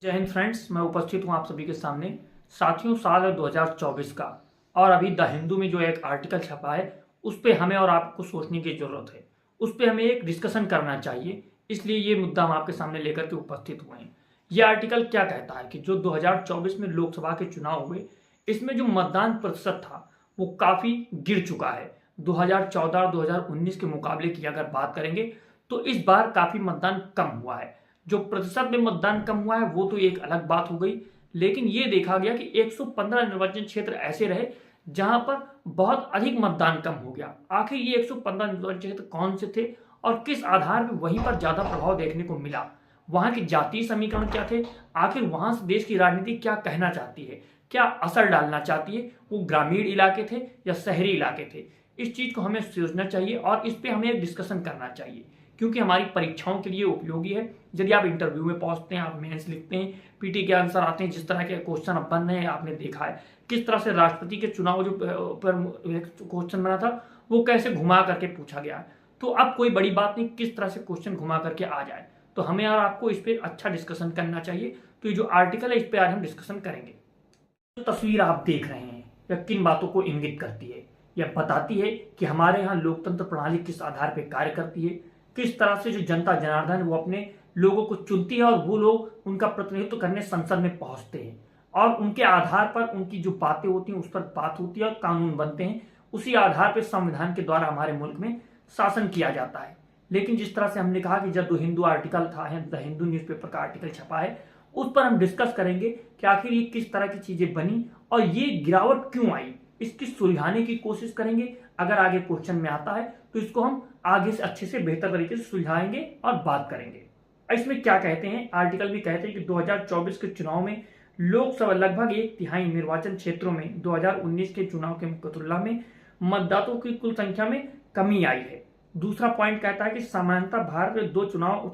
जय हिंद फ्रेंड्स, मैं उपस्थित हूं आप सभी के सामने। साथियों, साल है 2024 का और अभी द हिंदू में जो एक आर्टिकल छपा है उस पे हमें और आपको सोचने की जरूरत है। उस पे हमें एक डिस्कशन करना चाहिए, इसलिए ये मुद्दा हम आपके सामने लेकर के उपस्थित हुए हैं। ये आर्टिकल क्या कहता है कि जो 2024 में लोकसभा के चुनाव हुए, इसमें जो मतदान प्रतिशत था वो काफी गिर चुका है। 2014 और 2019 के मुकाबले की अगर बात करेंगे तो इस बार काफी मतदान कम हुआ है। जो प्रतिशत में मतदान कम हुआ है वो तो एक अलग बात हो गई, लेकिन ये देखा गया कि 115 निर्वाचन क्षेत्र ऐसे रहे जहां पर बहुत अधिक मतदान कम हो गया। आखिर ये 115 निर्वाचन क्षेत्र कौन से थे और किस आधार पर वहीं पर ज्यादा प्रभाव देखने को मिला? वहां के जातीय समीकरण क्या थे? आखिर वहां से देश की राजनीति क्या कहना चाहती है, क्या असर डालना चाहती है? वो ग्रामीण इलाके थे या शहरी इलाके थे? इस चीज को हमें सोचना चाहिए और इस पे हमें एक डिस्कशन करना चाहिए, क्योंकि हमारी परीक्षाओं के लिए उपयोगी है। यदि आप इंटरव्यू में पहुंचते हैं, आप मेंस लिखते हैं, पीटी के आंसर आते हैं, जिस तरह के क्वेश्चन अब बन रहे हैं आपने देखा है किस तरह से राष्ट्रपति के चुनाव जो पर क्वेश्चन बना था वो कैसे घुमा करके पूछा गया। तो अब कोई बड़ी बात नहीं किस तरह से क्वेश्चन घुमा करके आ जाए, तो हमें और आपको इस पर अच्छा डिस्कशन करना चाहिए। तो ये जो आर्टिकल है इस पर आज हम डिस्कशन करेंगे। जो तस्वीर आप देख रहे हैं यह किन बातों को इंगित करती है? यह बताती है कि हमारे यहाँ लोकतंत्र प्रणाली किस आधार पर कार्य करती है, किस तरह से जो जनता जनार्दन वो अपने लोगों को चुनती है और वो लोग उनका प्रतिनिधित्व करने संसद में पहुंचते हैं और उनके आधार पर उनकी जो बातें होती हैं उस पर बात होती है और कानून बनते हैं। उसी आधार पर संविधान के द्वारा हमारे मुल्क में शासन किया जाता है। लेकिन जिस तरह से हमने कहा कि जब द हिंदू आर्टिकल था, द हिंदू न्यूज़पेपर का आर्टिकल छपा है, उस पर हम डिस्कस करेंगे कि आखिर ये किस तरह की चीजें बनी और ये गिरावट क्यों आई, इसकी सुलझाने की कोशिश करेंगे। अगर आगे क्वेश्चन में आता है तो इसको हम आगे से अच्छे से बेहतर तरीके से सुलझाएंगे और बात करेंगे। इसमें क्या कहते हैं, आर्टिकल भी कहते हैं कि 2024 के चुनाव में लोकसभा लगभग एक तिहाई निर्वाचन क्षेत्रों में 2019 के चुनाव के तुलना में मतदाताओं की कुल संख्या में कमी आई है। दूसरा पॉइंट कहता है कि सामान्यतः भारत में दो चुनाव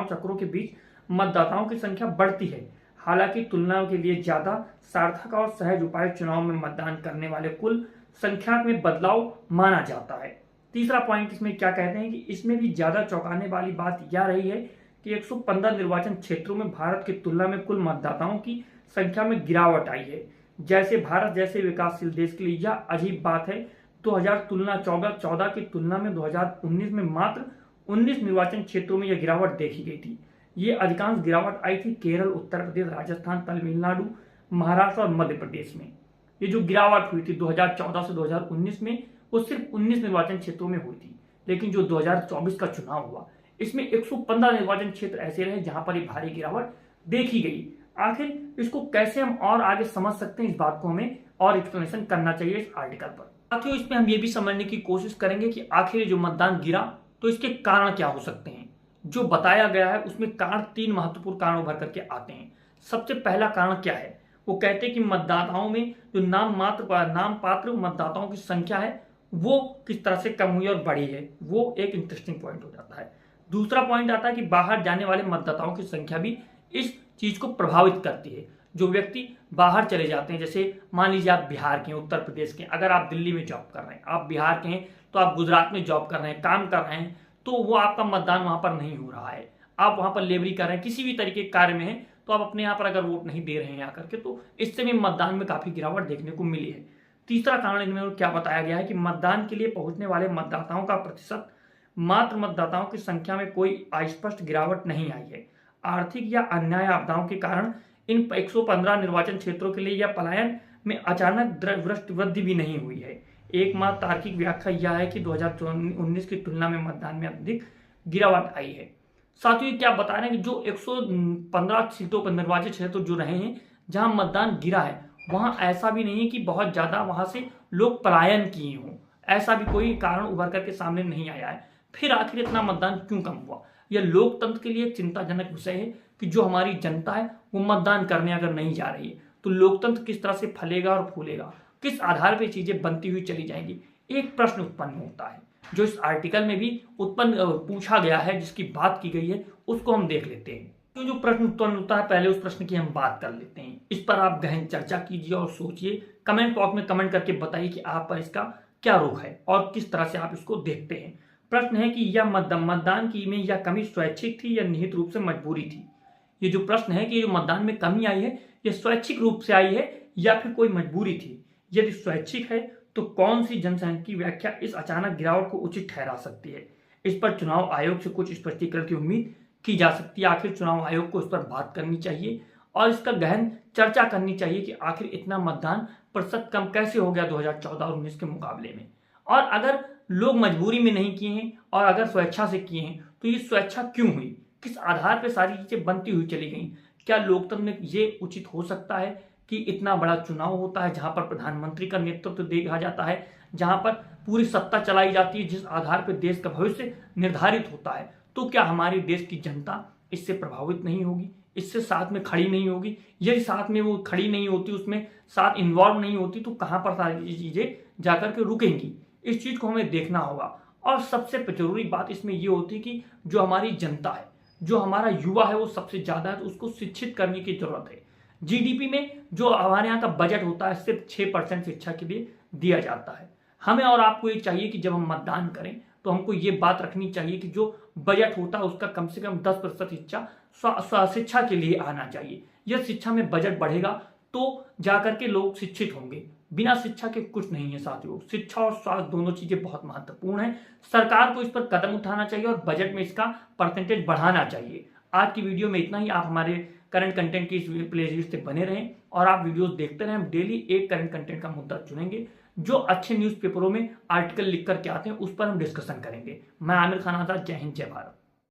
चक्रों के बीच मतदाताओं की संख्या बढ़ती है, हालांकि तुलना के लिए ज्यादा सार्थक और सहज उपाय चुनाव में मतदान करने वाले कुल संख्या में बदलाव माना जाता है। तीसरा पॉइंट इसमें क्या कहते हैं कि इसमें भी ज्यादा चौंकाने वाली बात यह रही है कि 115 निर्वाचन क्षेत्रों में भारत की तुलना में कुल मतदाताओं की संख्या में गिरावट आई है। जैसे भारत जैसे विकासशील देश के लिए यह अजीब बात है। 2014 की तुलना में 2019 में मात्र 19 निर्वाचन क्षेत्रों में यह गिरावट देखी गई थी। ये अधिकांश गिरावट आई थी केरल, उत्तर प्रदेश, राजस्थान, तमिलनाडु, महाराष्ट्र और मध्य प्रदेश में। ये जो गिरावट हुई थी 2014 से 2019 में वो सिर्फ 19 निर्वाचन क्षेत्रों में हुई थी। लेकिन जो 2024 का चुनाव हुआ इसमें 115 निर्वाचन क्षेत्र ऐसे रहे जहां पर ये भारी गिरावट देखी गई। आखिर इसको कैसे हम और आगे समझ सकते हैं, इस बात को हमें और एक्सप्लेनेशन करना चाहिए इस आर्टिकल पर। साथियों, इसमें हम ये भी समझने की कोशिश करेंगे कि आखिर जो मतदान गिरा तो इसके कारण क्या हो सकते हैं। जो बताया गया है उसमें कारण, तीन महत्वपूर्ण कारण उभर करके आते हैं। सबसे पहला कारण क्या है, वो कहते हैं कि मतदाताओं में जो नाम पात्र मतदाताओं की संख्या है वो किस तरह से कम हुई और बढ़ी है, वो एक इंटरेस्टिंग पॉइंट हो जाता है। दूसरा पॉइंट आता है कि बाहर जाने वाले मतदाताओं की संख्या भी इस चीज को प्रभावित करती है। जो व्यक्ति बाहर चले जाते हैं, जैसे मान लीजिए आप बिहार के हैं, उत्तर प्रदेश के, अगर आप दिल्ली में जॉब कर रहे हैं, आप बिहार के हैं तो आप गुजरात में जॉब कर रहे हैं, काम कर रहे हैं, तो वो आपका मतदान वहां पर नहीं हो रहा है। आप वहां पर लेबरी कर रहे हैं, किसी भी तरीके के कार्य में है, तो आप अपने यहाँ पर अगर वोट नहीं दे रहे हैं आकर के, तो इससे भी मतदान में काफी गिरावट देखने को मिली है। तीसरा कारण इनमें क्या बताया गया है कि मतदान के लिए पहुंचने वाले मतदाताओं का प्रतिशत, मात्र मतदाताओं की संख्या में कोई स्पष्ट गिरावट नहीं आई है। आर्थिक या अन्याय आपदाओं के कारण इन 115 निर्वाचन क्षेत्रों के लिए यह पलायन में अचानक वृद्धि भी नहीं हुई है। एकमात्र तार्किक व्याख्या यह है कि 2019 की तुलना में मतदान में अधिक गिरावट आई है। साथ ही क्या बता रहे हैं कि जो 115 सीटों पर निर्वाचन क्षेत्र जो रहे हैं जहां मतदान गिरा है वहां ऐसा भी नहीं है कि बहुत ज्यादा वहां से लोग पलायन किए हों, ऐसा भी कोई कारण उभर करके सामने नहीं आया है। फिर आखिर इतना मतदान क्यों कम हुआ? यह लोकतंत्र के लिए एक चिंताजनक विषय है कि जो हमारी जनता है वो मतदान करने अगर नहीं जा रही है तो लोकतंत्र किस तरह से फलेगा और फूलेगा, किस आधार पर चीजें बनती हुई चली जाएंगी। एक प्रश्न उत्पन्न होता है जो इस आर्टिकल में भी उत्पन्न पूछा गया है, जिसकी बात की गई है, उसको हम देख लेते हैं। तो जो प्रश्न उत्पन्न होता है पहले उस प्रश्न की हम बात कर लेते हैं। इस पर आप गहन चर्चा कीजिए और सोचिए। कमेंट बॉक्स में कमेंट करके बताइए कि आप पर इसका क्या रुख है और किस तरह से आप इसको देखते हैं। प्रश्न है कि यह मतदान की में यह कमी स्वैच्छिक थी या निहित रूप से मजबूरी थी? ये जो प्रश्न है कि ये मतदान में कमी आई है ये स्वैच्छिक रूप से आई है या फिर कोई मजबूरी थी। यदि स्वैच्छिक है तो कौन सी जनसांख्यिकीय व्याख्या इस अचानक गिरावट को उचित ठहरा सकती है? इस पर चुनाव आयोग से कुछ स्पष्टीकरण की उम्मीद की जा सकती है। आखिर चुनाव आयोग को इस पर बात करनी चाहिए और इसका गहन चर्चा करनी चाहिए कि आखिर इतना मतदान प्रतिशत कम कैसे हो गया 2014 और 19 के मुकाबले में। और अगर लोग मजबूरी में नहीं किए हैं और अगर स्वेच्छा से किए हैं तो ये स्वेच्छा क्यों हुई, किस आधार पर सारी चीजें बनती हुई चली गई? क्या लोकतंत्र में ये उचित हो सकता है कि इतना बड़ा चुनाव होता है जहां पर प्रधानमंत्री का नेतृत्व देखा जाता है, जहां पर पूरी सत्ता चलाई जाती है, जिस आधार पर देश का भविष्य निर्धारित होता है, तो क्या हमारे देश की जनता इससे प्रभावित नहीं होगी, इससे साथ में खड़ी नहीं होगी? यदि साथ में वो खड़ी नहीं होती, उसमें साथ इन्वॉल्व नहीं होती, तो कहां पर सारी चीजें जाकर के रुकेंगी? इस चीज को हमें देखना होगा। और सबसे जरूरी बात इसमें ये होती है कि जो हमारी जनता है, जो हमारा युवा है, वो सबसे ज्यादा है, तो उसको शिक्षित करने की जरूरत है। जीडीपी में जो हमारे यहाँ का बजट होता है सिर्फ 6% शिक्षा के लिए दिया जाता है। हमें और आपको ये चाहिए कि जब हम मतदान करें तो हमको ये बात रखनी चाहिए कि जो बजट होता है उसका कम से कम 10% हिस्सा शिक्षा के लिए आना चाहिए। यह शिक्षा में बजट बढ़ेगा तो जाकर के लोग शिक्षित होंगे। बिना शिक्षा के कुछ नहीं है साथियों। शिक्षा और स्वास्थ्य दोनों चीजें बहुत महत्वपूर्ण है। सरकार को इस पर कदम उठाना चाहिए और बजट में इसका परसेंटेज बढ़ाना चाहिए। आज की वीडियो में इतना ही। आप हमारे करंट कंटेंट की इस प्लेलिस्ट से बने रहें और आप वीडियोस देखते रहें। हम डेली एक करंट कंटेंट का मुद्दा चुनेंगे जो अच्छे न्यूज़पेपरों में आर्टिकल लिख करके आते हैं, उस पर हम डिस्कशन करेंगे। मैं आमिर खान आजाद। जय हिंद, जय भारत।